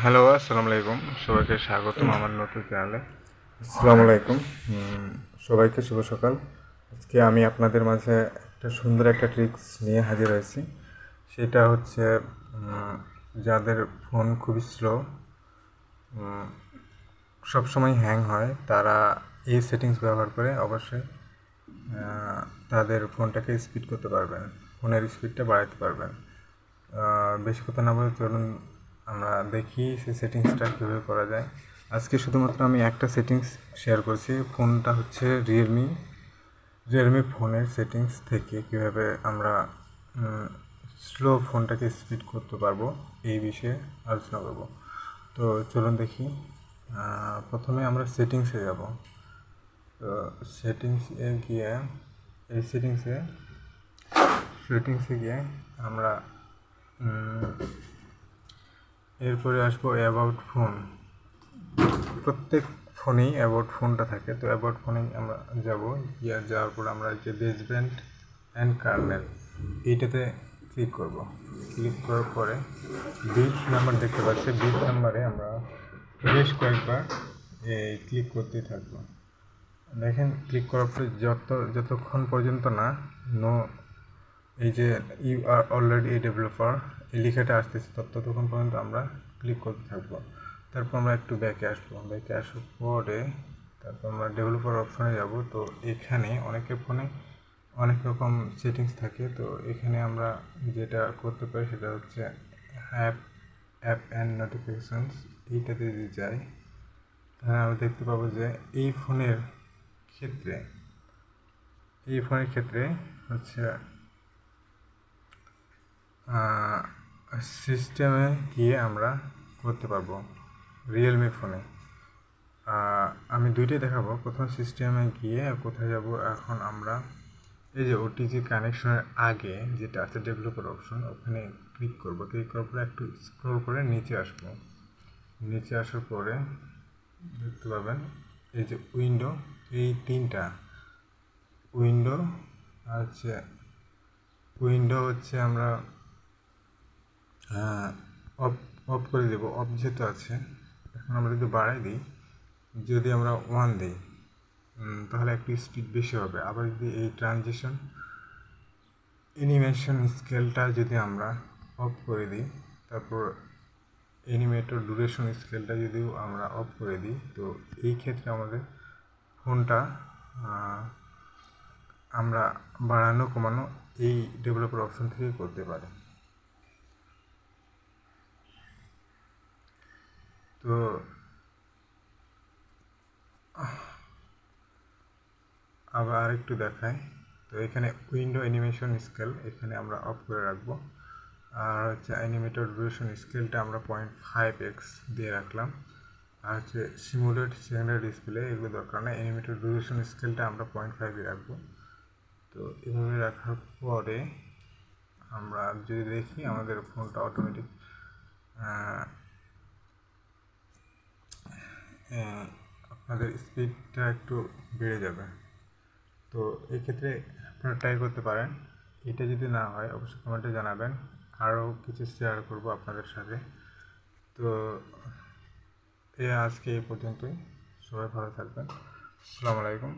Hello, আসসালামু আলাইকুম। সবাইকে স্বাগতম আমার নতুন চ্যানেলে। আসসালামু আলাইকুম। সবাইকে শুভ সকাল। আজকে আমি আপনাদের মাঝে একটা সুন্দর একটা ট্রিক্স নিয়ে হাজির হয়েছি। সেটা হচ্ছে যাদের ফোন খুবই স্লো, সবসময় হ্যাং হয়, তারা এই সেটিংস ব্যবহার করে অবশ্যই তাদের ফোনটাকে স্পিড করতে পারবেন, ফোনের স্পিডটা বাড়াতে পারবেন। বেশি কথা না বলে চলুন আমরা দেখি সেই সেটিংসটা কীভাবে করা যায়। আজকে শুধুমাত্র আমি একটা সেটিংস শেয়ার করছি। ফোনটা হচ্ছে রিয়েলমি ফোনের সেটিংস থেকে কীভাবে আমরা স্লো ফোনটাকে স্পিড করতে পারবো এই বিষয়ে আলোচনা করব। তো চলুন দেখি। প্রথমে আমরা সেটিংসে যাব। তো সেটিংসে গিয়ে এই সেটিংসে গিয়ে আমরা এরপরে আসবো অ্যাবাউট ফোন। প্রত্যেক ফোনেই অ্যাবাউট ফোনটা থাকে, তো অ্যাবাউট ফোনেই আমরা যাব। যাওয়ার পর আমরা যে বেসব্যান্ড অ্যান্ড কার্নেল এইটাতে ক্লিক করব। ক্লিক করার পরে বিট নাম্বার দেখতে পাচ্ছি, বিট নাম্বারে আমরা বেশ কয়েকবার ক্লিক করতেই থাকবো। দেখেন, ক্লিক করার পরে যতক্ষণ পর্যন্ত না এই যে you are already a developer এই লেখাটা আসতেছে ততক্ষণ পর্যন্ত আমরা ক্লিক করতে থাকবো। তারপর আমরা একটু ব্যাকে আসার পরে তারপর আমরা ডেভেলপার অপশনে যাব। তো এখানে অনেকের ফোনে অনেক রকম সেটিংস থাকে, তো এখানে আমরা যেটা করতে পারি সেটা হচ্ছে অ্যাপ অ্যান্ড নোটিফিকেশানস। এইটাতে যদি যাই তাহলে আমরা দেখতে পাবো যে এই ফোনের ক্ষেত্রে হচ্ছে সিস্টেমে গিয়ে আমরা করতে পারবো রিয়েলমি ফোনে। আমি দুইটাই দেখাবো। প্রথমে সিস্টেমে গিয়ে কোথায় যাব, এখন আমরা এই যে ওটিজি কানেকশনের আগে যেটা আছে ডেভেলপার অপশন, ওখানে ক্লিক করব। ক্লিক করার পরে একটু স্ক্রল করে নিচে আসবো। নিচে আসার পরে দেখতে পাবেন এই যে এই তিনটা উইন্ডো হচ্ছে আমরা অফ অফ করে দেবো। অফ যেহেতু আছে, এখন আমরা যদি বাড়াই দিই, যদি আমরা 1 দিই তাহলে একটু স্পিড বেশি হবে। আবার যদি এই ট্রানজিশন অ্যানিমেশন স্কেলটা যদি আমরা অফ করে দিই, তারপর অ্যানিমেটর ডিউরেশন স্কেলটা যদিও আমরা অফ করে দিই, তো এই ক্ষেত্রে আমাদের ফোনটা আমরা বাড়ানো কমানো এই ডেভেলপার অপশন থেকে করতে পারি। তো আবার আরেকটু দেখাই। তো এখানে উইন্ডো অ্যানিমেশন স্কেল এখানে আমরা অফ করে রাখবো। আর হচ্ছে অ্যানিমেটর ডিউরেশন স্কেলটা আমরা 0.5x দিয়ে রাখলাম। আর হচ্ছে সিমুলেট সেকেন্ডারি ডিসপ্লে এগুলো দরকার না, অ্যানিমেটর ডিউরেশন স্কেলটা আমরা 0.5 রাখবো। তো এভাবে রাখার পরে আমরা যদি দেখি আমাদের ফোনটা অটোমেটিক আপনাদের স্পিডটা একটু বেড়ে যাবে। তো এই ক্ষেত্রে আপনারা ট্রাই করতে পারেন। এটা যদি না হয় অবশ্যই কমেন্টে জানাবেন, আরও কিছু শেয়ার করব আপনাদের সাথে। তো আজকে এই পর্যন্তই। সবাই ভালো থাকবেন। আসসালামু আলাইকুম।